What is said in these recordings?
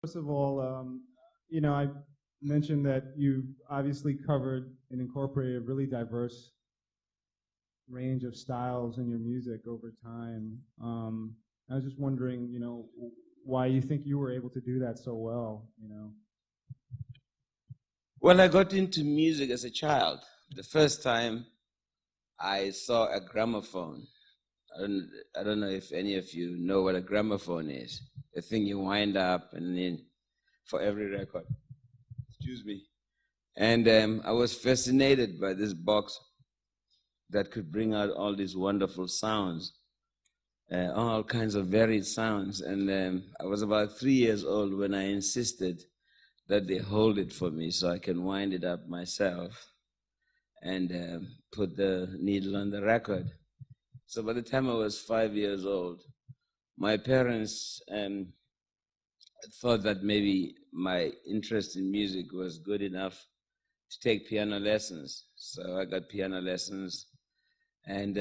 First of all, I mentioned that you obviously covered and incorporated a really diverse range of styles in your music over time. I was just wondering, why you think you were able to do that so well. Well, I got into music as a child. The first time I saw a gramophone. I don't know if any of you know what a gramophone is. The thing you wind up and then for every record. Excuse me. And I was fascinated by this box that could bring out all these wonderful sounds, all kinds of varied sounds. And I was about 3 years old when I insisted that they hold it for me so I can wind it up myself and put the needle on the record. So by the time I was 5 years old, my parents thought that maybe my interest in music was good enough to take piano lessons. So I got piano lessons. And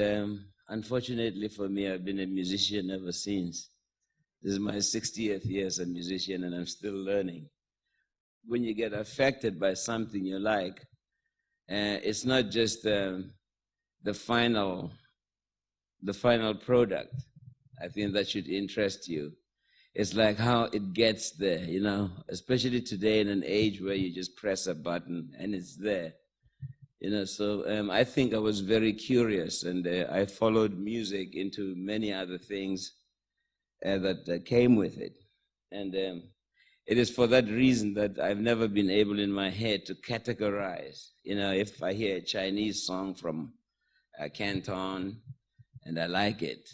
unfortunately for me, I've been a musician ever since. This is my 60th year as a musician, and I'm still learning. When you get affected by something you like, it's not just the final product. I think that should interest you. It's like how it gets there, especially today in an age where you just press a button and it's there. So I think I was very curious, and I followed music into many other things that came with it. And it is for that reason that I've never been able in my head to categorize. If I hear a Chinese song from Canton and I like it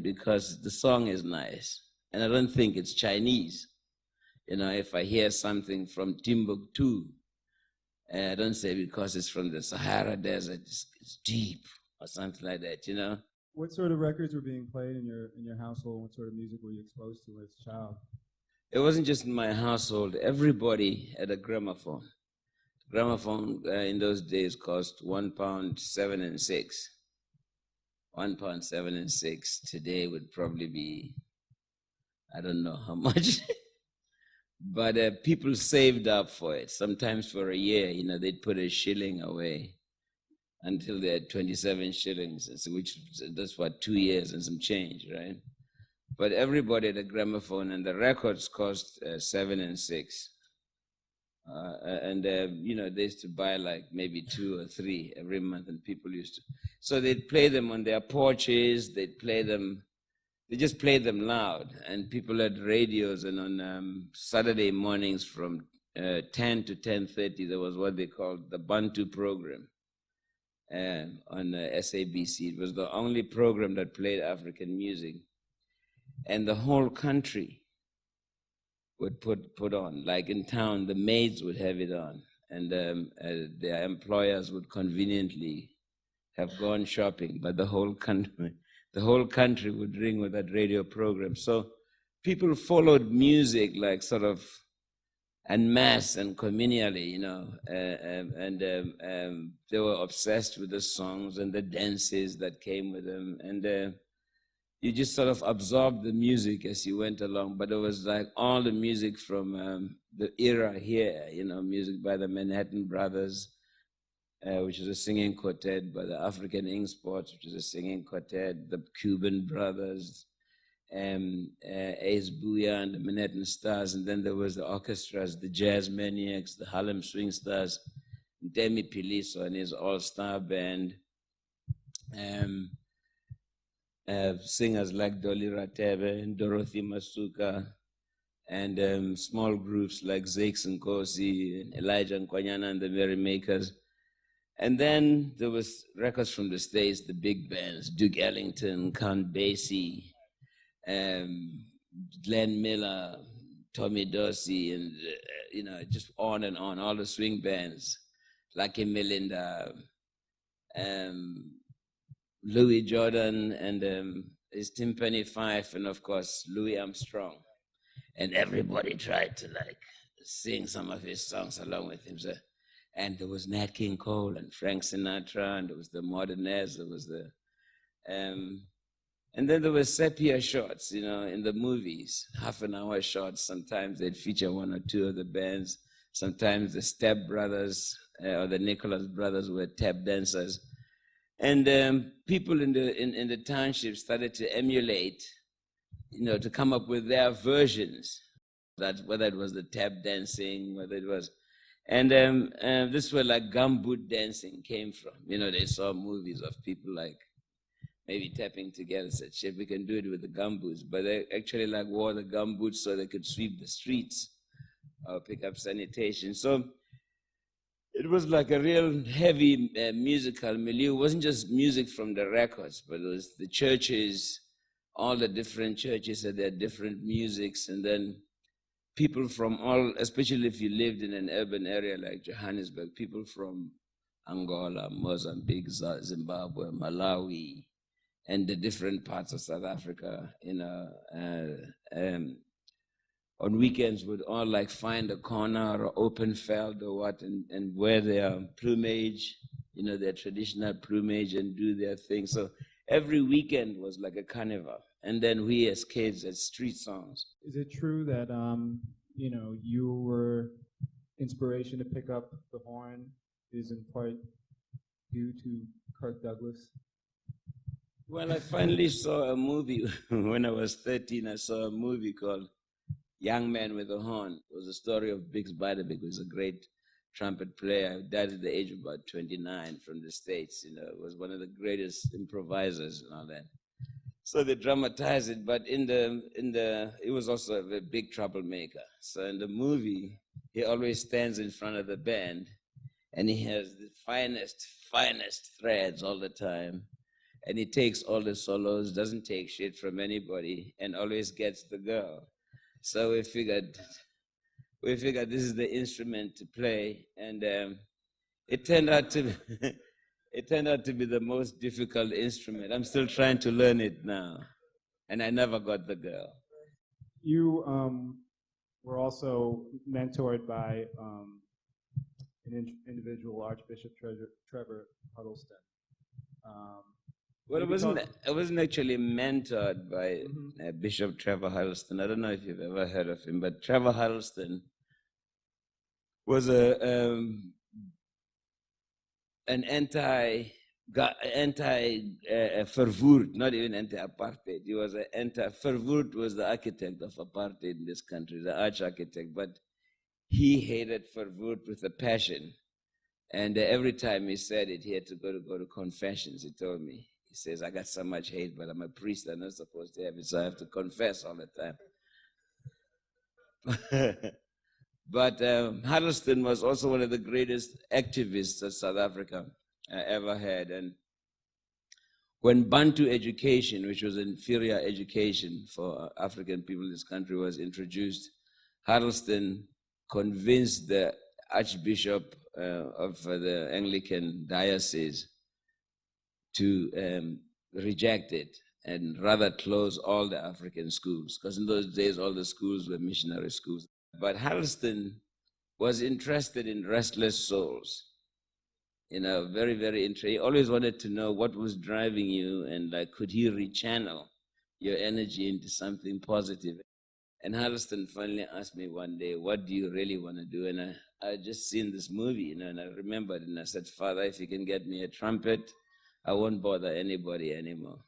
because the song is nice. And I don't think it's Chinese. If I hear something from Timbuktu, I don't say because it's from the Sahara Desert, it's deep or something like that. What sort of records were being played in your household? What sort of music were you exposed to as a child? It wasn't just in my household. Everybody had a gramophone. Gramophone in those days cost £1.7 and 6. £1.7 and 6 today would probably be, I don't know how much. But people saved up for it. Sometimes for a year, they'd put a shilling away until they had 27 shillings, which that's what, 2 years and some change, right? But everybody had a gramophone, and the records cost 7 and 6. They used to buy like maybe 2 or 3 every month, and people used to. So they'd play them on their porches. They just played them loud, and people had radios. And on Saturday mornings from 10 to 10:30, there was what they called the Bantu program on SABC. It was the only program that played African music, and the whole country would put on. Like in town, the maids would have it on, and their employers would conveniently have gone shopping, but the whole country would ring with that radio program. So people followed music like sort of en masse and communally, and they were obsessed with the songs and the dances that came with them. And you just sort of absorbed the music as you went along. But it was like all the music from the era here, music by the Manhattan Brothers, which is a singing quartet, by the African Ink Spots, which is a singing quartet, the Cuban Brothers, Ace Booyah and the Manhattan Stars, and then there was the orchestras, the Jazz Maniacs, the Harlem Swing Stars, Demi Piliso and his all-star band, singers like Dolly Ratebe and Dorothy Masuka, and small groups like Zakes and Kosi, and Elijah Nkwanyana and the Merrymakers. And then there was records from the States, the big bands, Duke Ellington, Count Basie, Glenn Miller, Tommy Dorsey, and just on and on, all the swing bands, Lucky Melinda, Louis Jordan, and his Timpani Fife, and of course, Louis Armstrong. And everybody tried to sing some of his songs along with him. So, and there was Nat King Cole and Frank Sinatra, and there was the Modernaires, there was the And then there were sepia shots, you know, in the movies, half-an-hour shots. Sometimes they'd feature one or two of the bands. Sometimes the Step Brothers or the Nicholas Brothers were tap dancers. And people in the township started to emulate, you know, to come up with their versions, that whether it was the tap dancing, whether it was, and this is where like gumboot dancing came from. You know, they saw movies of people like maybe tapping together, said, shit, we can do it with the gumboots, but they actually like wore the gumboots so they could sweep the streets or pick up sanitation. So it was like a real heavy musical milieu. It wasn't just music from the records, but it was the churches, all the different churches had their different musics, and then people from all, especially if you lived in an urban area like Johannesburg, people from Angola, Mozambique, Zimbabwe, Malawi, and the different parts of South Africa, you know, on weekends would all like find a corner or open field or what, and wear their plumage, you know, their traditional plumage, and do their thing. So every weekend was like a carnival. And then we as kids had street songs. Is it true that, you know, you were inspiration to pick up the horn is in part due to Kirk Douglas? Well, I finally saw a movie when I was 13. I saw a movie called Young Man with a Horn. It was a story of Biggs Beiderbecke, who was a great trumpet player. He died at the age of about 29 from the States. You know, was one of the greatest improvisers and all that. So they dramatized it, but he was also a big troublemaker. So in the movie, he always stands in front of the band, and he has the finest threads all the time. And he takes all the solos, doesn't take shit from anybody, and always gets the girl. So we figured this is the instrument to play, and it turned out to be the most difficult instrument. I'm still trying to learn it now, and I never got the girl. You were also mentored by an individual, Archbishop Trevor Huddleston. Well, I wasn't actually mentored by Bishop Trevor Huddleston. I don't know if you've ever heard of him, but Trevor Huddleston was an anti-Verwoerd, not even anti-apartheid. He was Verwoerd was the architect of apartheid in this country, the arch-architect, but he hated Verwoerd with a passion. And every time he said it, he had to go to confessions, he told me. He says, I got so much hate, but I'm a priest. I'm not supposed to have it, so I have to confess all the time. But Huddleston was also one of the greatest activists that South Africa ever had. And when Bantu education, which was inferior education for African people in this country, was introduced, Huddleston convinced the Archbishop of the Anglican diocese to reject it and rather close all the African schools, because in those days all the schools were missionary schools. But Huddleston was interested in restless souls, you know, very, very interested. He always wanted to know what was driving you, and like, could he rechannel your energy into something positive? And Huddleston finally asked me one day, what do you really want to do? And I just seen this movie, you know, and I remembered, and I said, Father, if you can get me a trumpet, I won't bother anybody anymore.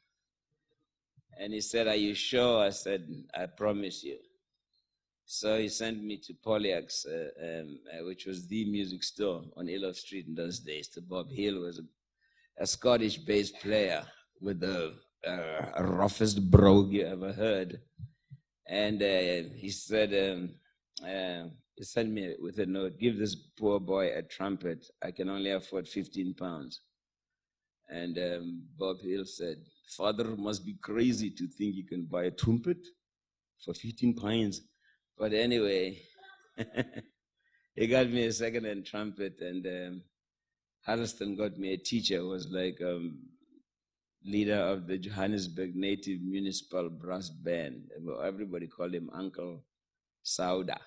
And he said, are you sure? I said, I promise you. So he sent me to Polyak's, which was the music store on Elof Street in those days. To Bob Hill was a Scottish bass player with the roughest brogue you ever heard. And he said, he sent me with a note, give this poor boy a trumpet. I can only afford 15 pounds. And Bob Hill said, Father must be crazy to think you can buy a trumpet for 15 pounds. But anyway, he got me a second-hand trumpet, and Huddleston got me a teacher who was like leader of the Johannesburg Native Municipal Brass Band. Everybody called him Uncle Sauda.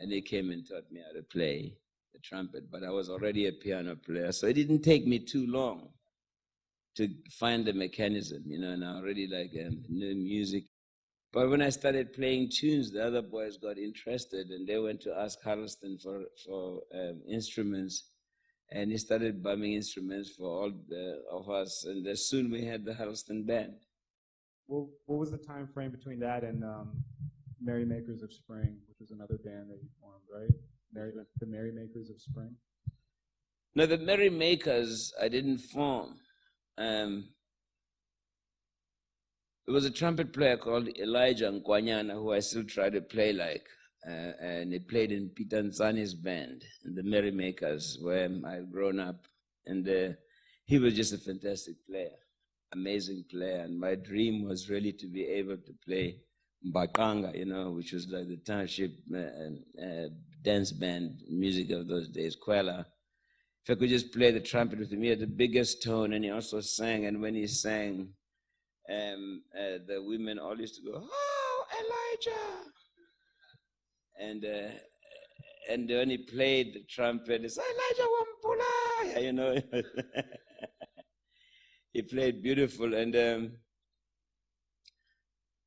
And he came and taught me how to play the trumpet, but I was already a piano player, so it didn't take me too long to find the mechanism, and I already knew music. But when I started playing tunes, the other boys got interested, and they went to ask Harleston for instruments, and he started bumming instruments for all of us, and soon we had the Harleston band. What was the time frame between that and Merrymakers of Spring, which was another band that you formed, right? The Merrymakers of Spring? No, the Merrymakers I didn't form. There was a trumpet player called Elijah Nkwanyana, who I still try to play like, and he played in Peter Nzani's band, in the Merrymakers, where I'd grown up, and he was just a fantastic player, amazing player, and my dream was really to be able to play Mbaqanga, which was like the township dance band music of those days, Kwela. If I could just play the trumpet with him, he had the biggest tone, and he also sang, and when he sang, the women all used to go, "Oh, Elijah!" And when he played the trumpet, it's Elijah Wampula, He played beautiful, and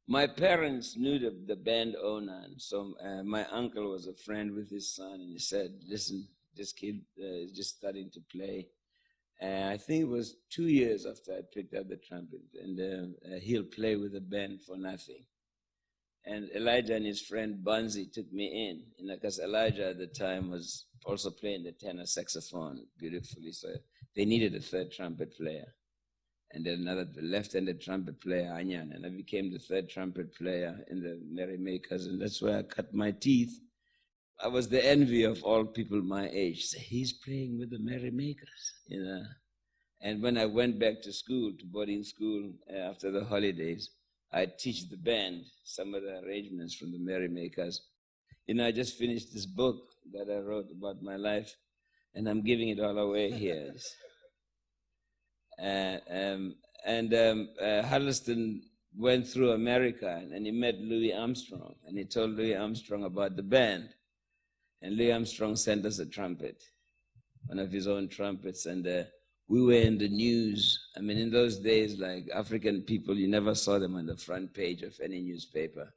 my parents knew the band owner, and so my uncle was a friend with his son, and he said, "Listen, this kid is just starting to play." I think it was 2 years after I picked up the trumpet, and he'll play with the band for nothing. And Elijah and his friend Banzi took me in, because Elijah at the time was also playing the tenor saxophone beautifully, so they needed a third trumpet player. And then the left-handed trumpet player, Anyan, and I became the third trumpet player in the Merrymakers, and that's where I cut my teeth. I was the envy of all people my age. Say, he's playing with the Merrymakers, And when I went back to school, to boarding school after the holidays, I'd teach the band some of the arrangements from the Merrymakers. I just finished this book that I wrote about my life, and I'm giving it all away here. Harleston went through America, and he met Louis Armstrong, and he told Louis Armstrong about the band. And Louis Armstrong sent us a trumpet, one of his own trumpets, and we were in the news. I mean, in those days, like African people, you never saw them on the front page of any newspaper.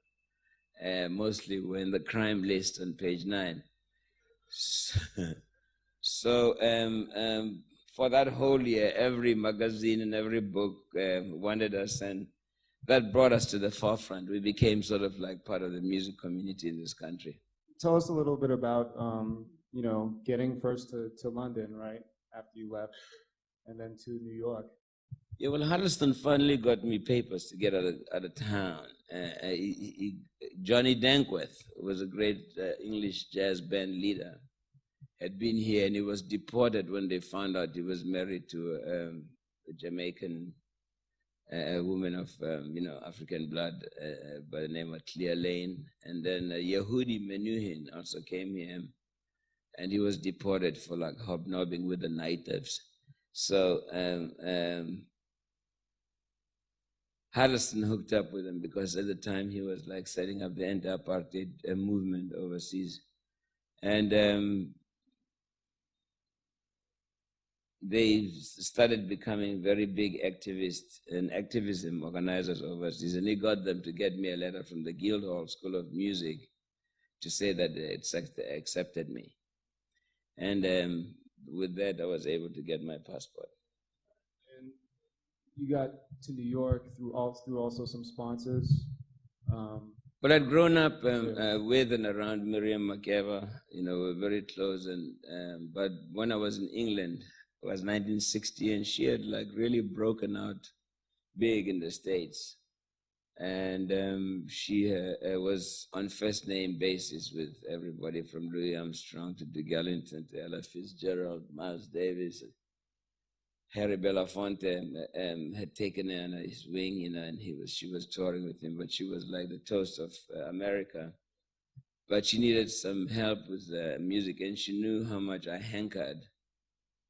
Mostly were in the crime list on page 9. So for that whole year, every magazine and every book wanted us, and that brought us to the forefront. We became sort of like part of the music community in this country. Tell us a little bit about, getting first to London, right, after you left, and then to New York. Yeah, well, Harleston finally got me papers to get out of town. Johnny Dankworth was a great English jazz band leader, had been here, and he was deported when they found out he was married to a Jamaican woman of African blood by the name of Clear Lane. And then Yehudi Menuhin also came here, and he was deported for like hobnobbing with the natives. So Harleston hooked up with him because at the time he was like setting up the anti-apartheid movement overseas. And they started becoming very big activists and activism organizers overseas, and he got them to get me a letter from the Guildhall School of Music to say that they accepted me. And with that, I was able to get my passport. And you got to New York through also some sponsors. But I'd grown up with and around Miriam Makeba. We're very close. And but when I was in England, it was 1960, and she had like really broken out big in the States. And she was on first name basis with everybody from Louis Armstrong to Duke Ellington to Ella Fitzgerald, Miles Davis. Harry Belafonte had taken her under his wing, and she was touring with him, but she was like the toast of America. But she needed some help with music, and she knew how much I hankered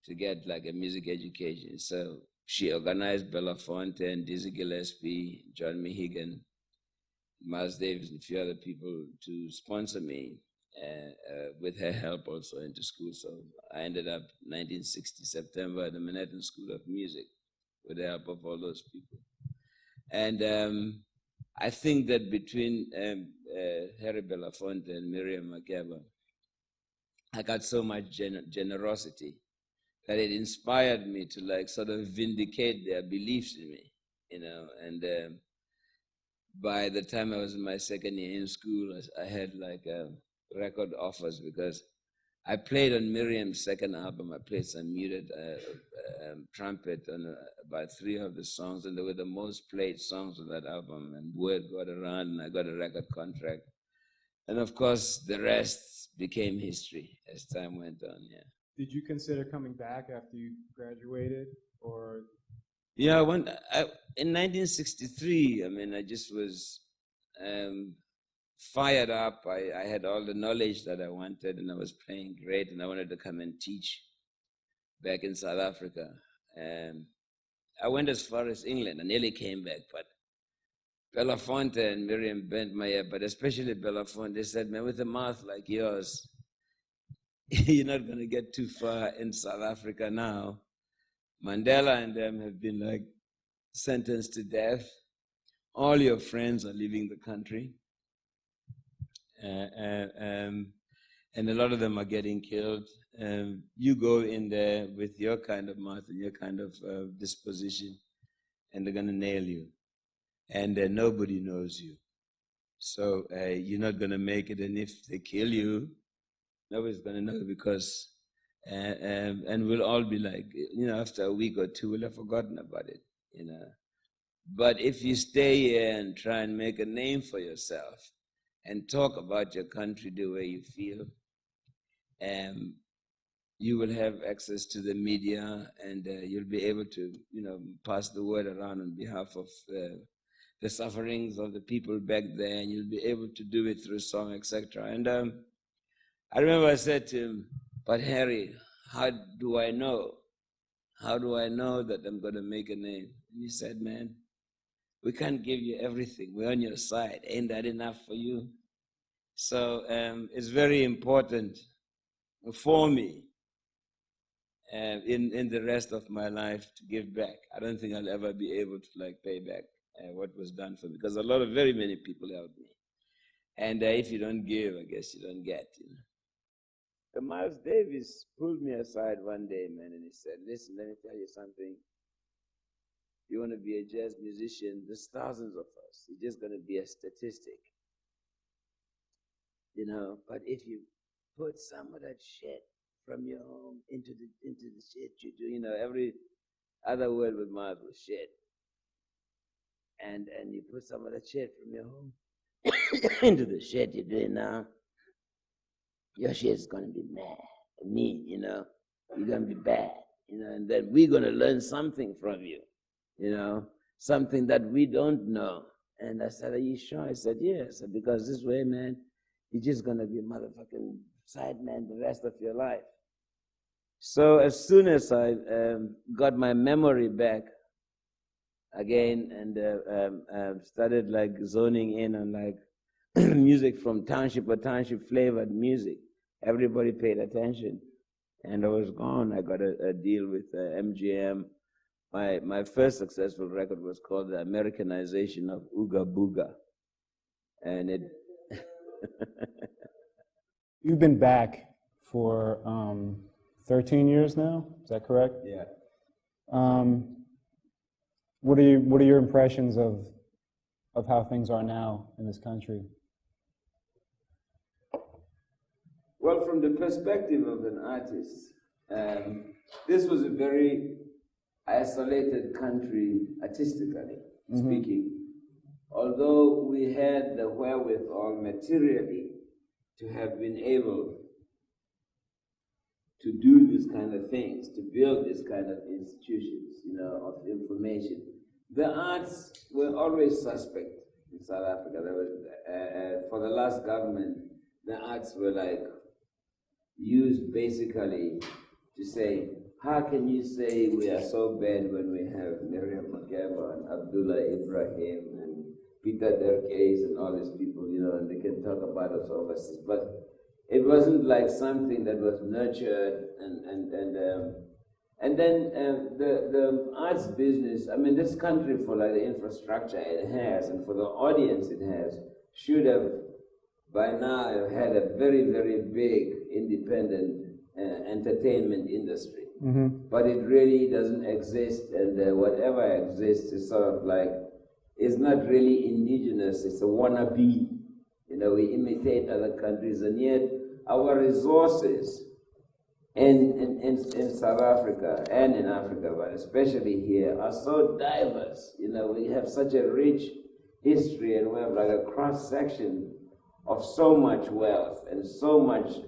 to get like a music education. So she organized Belafonte and Dizzy Gillespie, John Mehigan, Miles Davis, and a few other people to sponsor me with her help also into school. So I ended up 1960 September at the Manhattan School of Music. with the help of all those people. And I think that between Harry Belafonte and Miriam Makeba, I got so much generosity that it inspired me to like sort of vindicate their beliefs in me, you know. And by the time I was in my second year in school, I had like record offers because I played on Miriam's second album. I played some muted trumpet on about 3 of the songs, and they were the most played songs on that album. And word got around, and I got a record contract. And of course, the rest became history as time went on. Yeah. Did you consider coming back after you graduated, or? Yeah, in 1963. I mean, I just was fired up. I had all the knowledge that I wanted, and I was playing great, and I wanted to come and teach back in South Africa. And I went as far as England. I nearly came back, but Belafonte and Miriam bent my ear, but especially Belafonte. They said, man, with a mouth like yours, you're not going to get too far in South Africa now. Mandela and them have been like sentenced to death. All your friends are leaving the country. And a lot of them are getting killed. You go in there with your kind of mouth and your kind of disposition, and they're going to nail you. And nobody knows you. So you're not going to make it. And if they kill you, nobody's going to know, because, and we'll all be like, you know, after a week or two, we'll have forgotten about it, you know. But if you stay here and try and make a name for yourself and talk about your country the way you feel, you will have access to the media, and you'll be able to, you know, pass the word around on behalf of the sufferings of the people back there, and you'll be able to do it through song, etc. And I remember I said to him, but Harry, how do I know? How do I know that I'm going to make a name? And he said, man, we can't give you everything. We're on your side. Ain't that enough for you? So it's very important for me in the rest of my life to give back. I don't think I'll ever be able to like pay back what was done for me, because very many people helped me. And if you don't give, I guess you don't get, you know. So Miles Davis pulled me aside one day, man, and he said, listen, let me tell you something. You want to be a jazz musician, there's thousands of us. You're just going to be a statistic, you know. But if you put some of that shit from your home into the shit you do, you know, every other word with Miles was shit. And you put some of that shit from your home into the shit you're doing now, your shit's going to be mean, you know. You're going to be bad, you know, and then we're going to learn something from you, you know, something that we don't know. And I said, are you sure? I said, yes, because this way, man, you're just going to be a motherfucking sideman the rest of your life. So as soon as I got my memory back again, and started like zoning in on like music from township or township flavored music, everybody paid attention, and I was gone. I got a deal with MGM. My first successful record was called The Americanization of Ooga Booga, and it. You've been back for 13 years now. Is that correct? Yeah. What are your impressions of how things are now in this country? Well, from the perspective of an artist, this was a very isolated country artistically speaking. Although we had the wherewithal materially to have been able to do these kind of things, to build these kind of institutions, you know, of information. The arts were always suspect in South Africa. There was, for the last government, the arts were like used basically to say, how can you say we are so bad when we have Miriam Makeba and Abdullah Ibrahim and Peter Derkes and all these people, you know, and they can talk about us overseas. But it wasn't like something that was nurtured And then the arts business, I mean, this country, for like the infrastructure it has and for the audience it has, should have by now have had a very, very big independent entertainment industry. But it really doesn't exist, and whatever exists is sort of like, it's not really indigenous, it's a wannabe. You know, we imitate other countries, and yet our resources in South Africa and in Africa, but especially here, are so diverse. You know, we have such a rich history, and we have like a cross-section of so much wealth and so much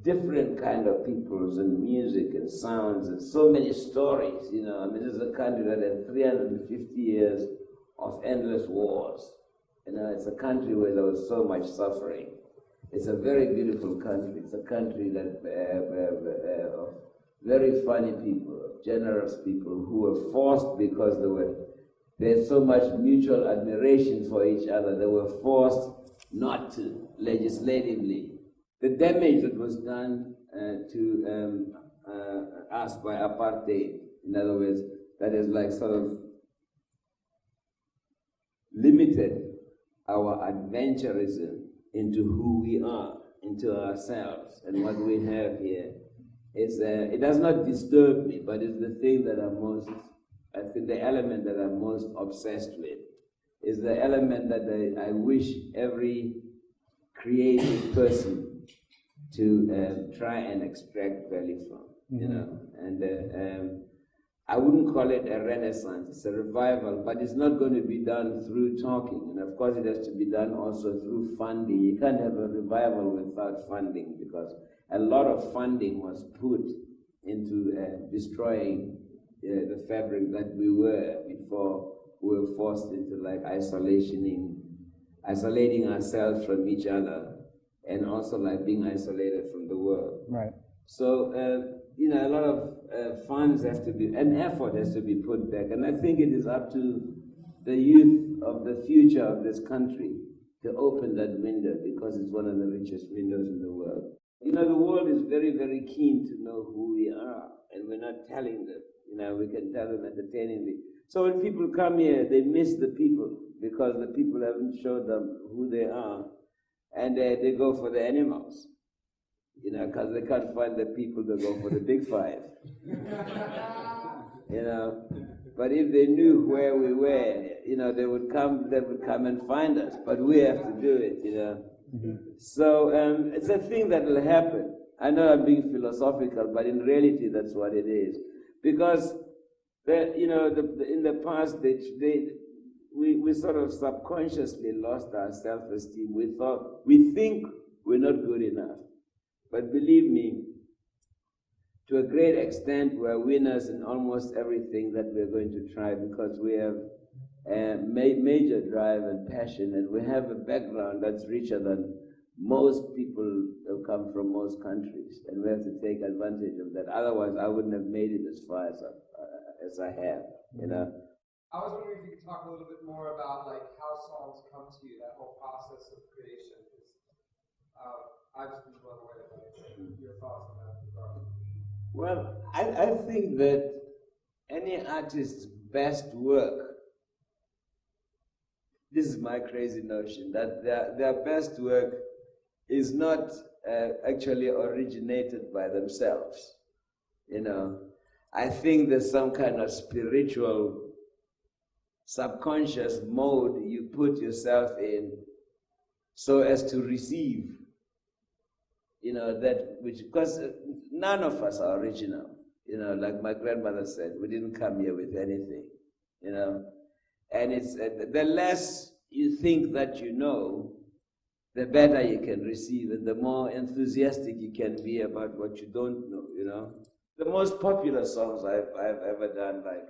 different kind of peoples and music and sounds and so many stories. You know, I mean, this is a country that had 350 years of endless wars. You know, it's a country where there was so much suffering. It's a very beautiful country. It's a country that of very funny people, generous people who were forced because they had so much mutual admiration for each other. They were forced not to legislatively. The damage that was done to us by apartheid, in other words, that is like sort of limited our adventurism into who we are, into ourselves, and what we have here. It does not disturb me, but it's the thing that I think the element that I'm most obsessed with is the element that I wish every creative person to try and extract value from, you know. And I wouldn't call it a renaissance, it's a revival, but it's not going to be done through talking. And of course it has to be done also through funding. You can't have a revival without funding, because a lot of funding was put into destroying the fabric that we were before we were forced into like isolating ourselves from each other, and also like being isolated from the world. Right. So, you know, a lot of funds have to be, and effort has to be put back. And I think it is up to the youth of the future of this country to open that window, because it's one of the richest windows in the world. You know, the world is very, very keen to know who we are, and we're not telling them. You know, we can tell them entertainingly. So when people come here, they miss the people, because the people haven't showed them who they are. And they go for the animals, you know, because they can't find the people to go for the big five. You know, but if they knew where we were, you know, they would come and find us. But we have to do it, you know. So it's a thing that will happen. I know I'm being philosophical, but in reality, that's what it is. Because, you know, in the past, we sort of subconsciously lost our self-esteem. We think we're not good enough. But believe me, to a great extent, we're winners in almost everything that we're going to try, because we have major drive and passion, and we have a background that's richer than most people who come from most countries, and we have to take advantage of that. Otherwise, I wouldn't have made it as far as I have, you know. I was wondering if you could talk a little bit more about like how songs come to you, that whole process of creation. I've just been blown away by your thoughts on that regard. Well, I think that any artist's best work, this is my crazy notion, that their best work is not actually originated by themselves. You know, I think there's some kind of spiritual subconscious mode you put yourself in so as to receive, you know, that which, because none of us are original, you know, like my grandmother said, we didn't come here with anything, you know, and it's the less you think that you know, the better you can receive, and the more enthusiastic you can be about what you don't know, you know. The most popular songs I've ever done, like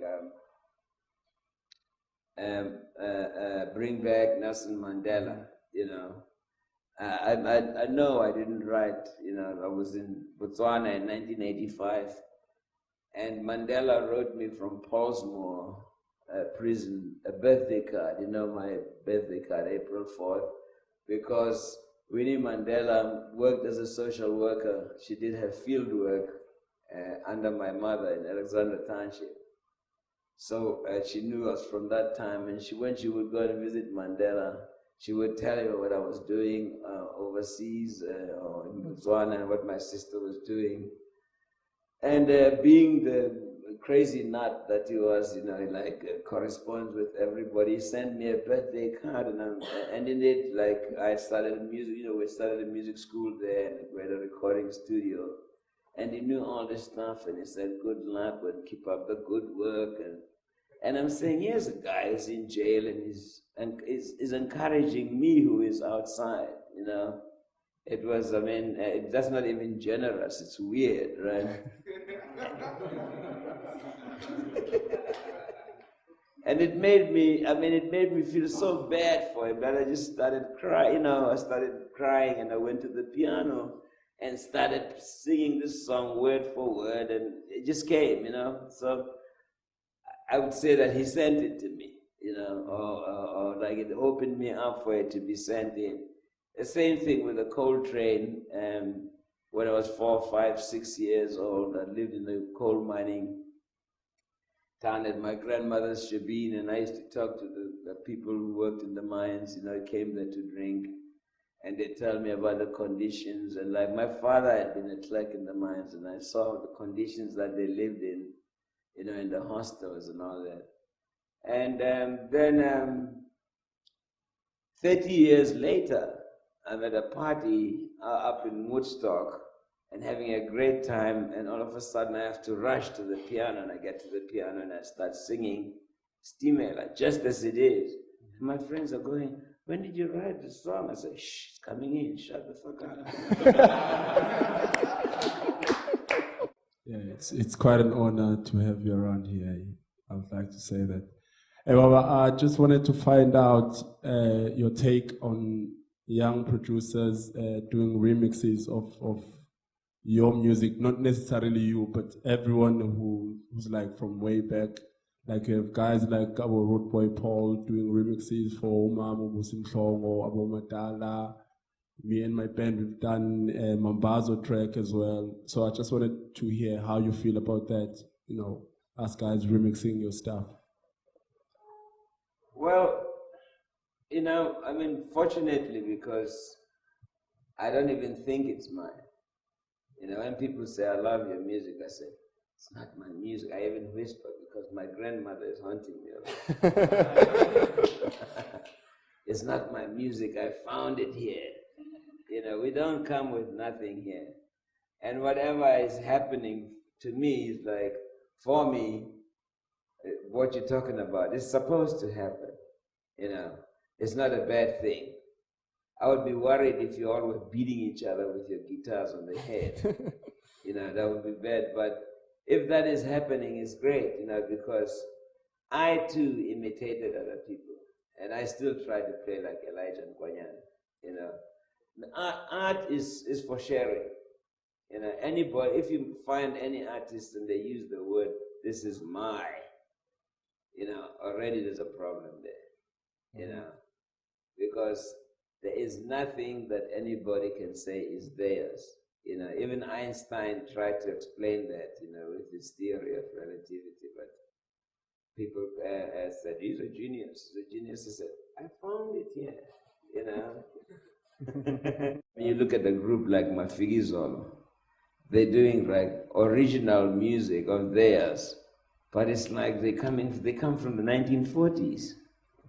Bring Back Nelson Mandela, you know. I know I didn't write, you know, I was in Botswana in 1985, and Mandela wrote me from Paulsmoor prison a birthday card, you know, my birthday card, April 4th, because Winnie Mandela worked as a social worker. She did her field work under my mother in Alexander Township. So she knew us from that time, and when she would go and visit Mandela, she would tell him what I was doing overseas or in Botswana and what my sister was doing. And being the crazy nut that he was, corresponds with everybody, he sent me a birthday card, and in it, I started music, we started a music school there, and we had a recording studio, and he knew all this stuff, and he said, good luck, and keep up the good work, and I'm saying, here's a guy who's in jail, and is encouraging me who is outside, It was, that's not even generous, it's weird, right? And it made me feel so bad for him that I just started crying, I started crying, and I went to the piano and started singing this song word for word, and it just came, So I would say that he sent it to me, or like it opened me up for it to be sent in. The same thing with the coal train. When I was 4, 5, 6 years old, I lived in a coal mining town at my grandmother's shebeen, and I used to talk to the people who worked in the mines, came there to drink, and they tell me about the conditions. And like my father had been a clerk in the mines, and I saw the conditions that they lived in, in the hostels and all that. And then 30 years later, I'm at a party up in Woodstock and having a great time, and all of a sudden I have to rush to the piano, and I get to the piano and I start singing Steamer, just as it is. And my friends are going, when did you write this song? I say, shh, it's coming in, shut the fuck up. Yeah, it's quite an honor to have you around here. I would like to say that. Hey, Baba, I just wanted to find out your take on young producers doing remixes of your music, not necessarily you, but everyone who's like from way back. Like you have guys like our Road Boy Paul doing remixes for Umama Musimhlongo, Abo Madala. Me and my band, we've done a Mambazo track as well. So I just wanted to hear how you feel about that, us guys remixing your stuff. Well, fortunately, because I don't even think it's mine. When people say, I love your music, I say, it's not my music. I even whisper because my grandmother is haunting me. It's not my music. I found it here. We don't come with nothing here. And whatever is happening to me is like, for me, what you're talking about is supposed to happen. It's not a bad thing. I would be worried if you all were beating each other with your guitars on the head. That would be bad. But if that is happening, it's great, because I too imitated other people. And I still try to play like Elijah and Kwanyan, Art is for sharing. Anybody, if you find any artist and they use the word, this is my, already there's a problem there, because there is nothing that anybody can say is theirs. Even Einstein tried to explain that, with his theory of relativity, but people said, he's a genius. He's a genius. He said, I found it here, When you look at a group like Mafigizolo, they're doing like original music of theirs, but it's like they come from the 1940s,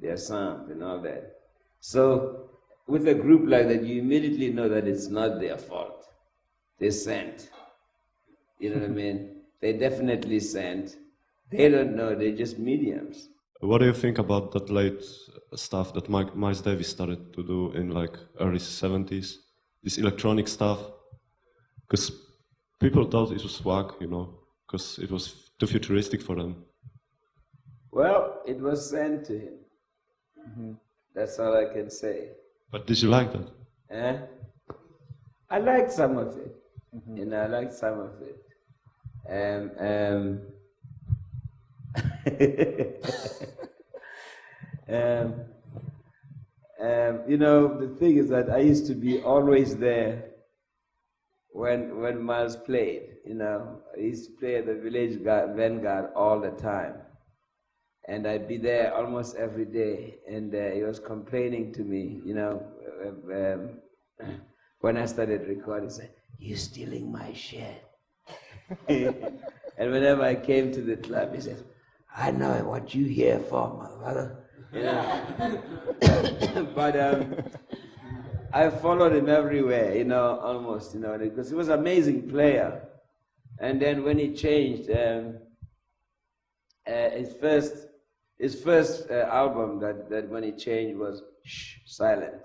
their sound and all that. So with a group like that, you immediately know that it's not their fault. They sent. You know what I mean? They definitely sent. They don't know, they're just mediums. What do you think about that late stuff that Miles Davis started to do in like early 70s? This electronic stuff? Because people thought it was whack, because it was too futuristic for them. Well, it was sent to him. Mm-hmm. That's all I can say. But did you like that? I liked some of it. Mm-hmm. I liked some of it. The thing is that I used to be always there when Miles played, you know. I used to play at the village vanguard all the time. And I'd be there almost every day. And he was complaining to me, you know, when I started recording, he said, "You're stealing my shit." And whenever I came to the club, he said, "I know what you here for, motherfucker." You know? But I followed him everywhere, you know, almost, you know, because he was an amazing player. And then when he changed, his first album that when he changed was Silent,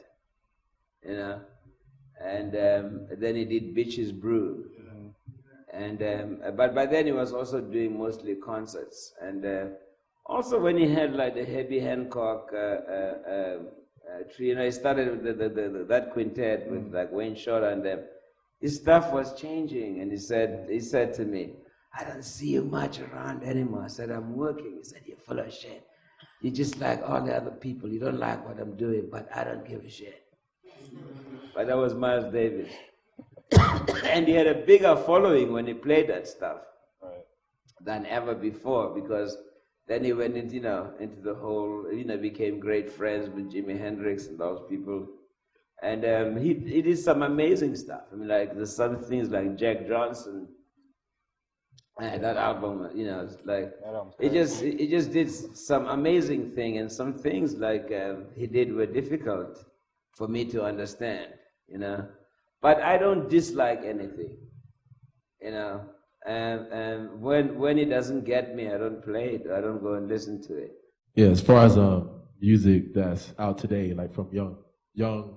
you know. And then he did Bitches Brew. And but by then he was also doing mostly concerts. And also when he had like the Herbie Hancock tree, you know, he started with that quintet with like Wayne Shorter and them. His stuff was changing, and he said to me, "I don't see you much around anymore." I said, "I'm working." He said, "You're full of shit. You're just like all the other people. You don't like what I'm doing, but I don't give a shit." But that was Miles Davis. And he had a bigger following when he played that stuff than ever before, because then he went into, you know, into the whole, you know, became great friends with Jimi Hendrix and those people. And he did some amazing stuff. I mean, like there's some things like Jack Johnson, that album, you know, it's like it just did some amazing thing, and some things like he did were difficult for me to understand, you know. But I don't dislike anything, you know. And when it doesn't get me, I don't play it. I don't go and listen to it. Yeah, as far as music that's out today, like from young,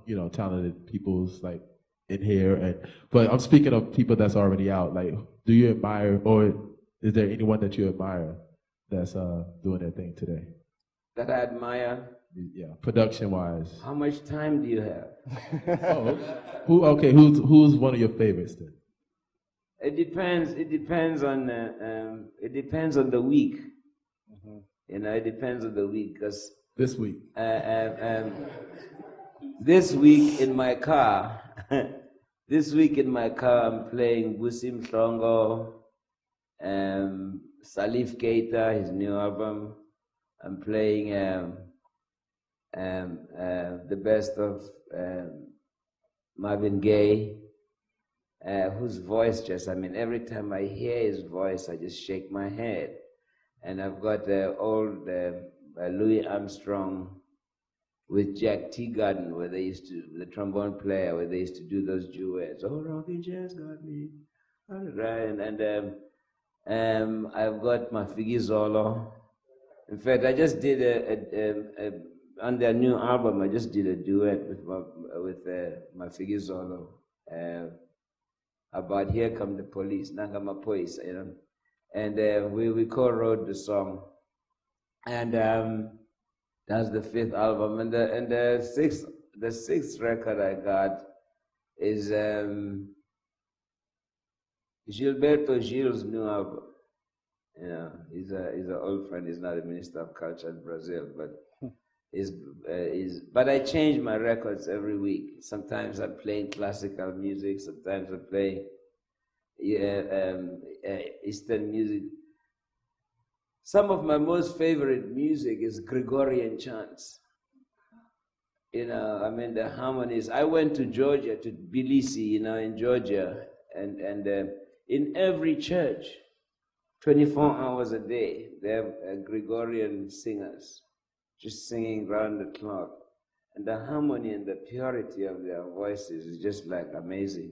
you know, talented people's like in here, but I'm speaking of people that's already out. Like, do you admire, or is there anyone that you admire that's doing their thing today? That I admire. Yeah, production wise. How much time do you have? Who's one of your favorites then? It depends. It depends on the week. You know, it depends on the week, because this week. This week in my car, I'm playing Busim Mhlongo, Salif Keita, his new album. I'm playing the best of Marvin Gaye, whose voice just, I mean, every time I hear his voice, I just shake my head. And I've got the old Louis Armstrong with Jack Teagarden, where they used to, the trombone player, where they used to do those duets. Oh, rocking chair's got me. Right. And I've got my Figgy Zolo. In fact, I just did on their new album, I just did a duet with my Figgy Zolo about Here Come the Police, Nanga Mapoisa, you know. And we co-wrote the song. And that's the 5th album. And the sixth record I got is Gilberto Gil's new album. You know, he's an old friend. He's not a minister of culture in Brazil, but but I change my records every week. Sometimes I'm playing classical music. Sometimes I play Eastern music. Some of my most favorite music is Gregorian chants. You know, I mean, the harmonies. I went to Georgia, to Tbilisi, you know, in Georgia, and in every church, 24 hours a day, they have Gregorian singers just singing round the clock. And the harmony and the purity of their voices is just like amazing.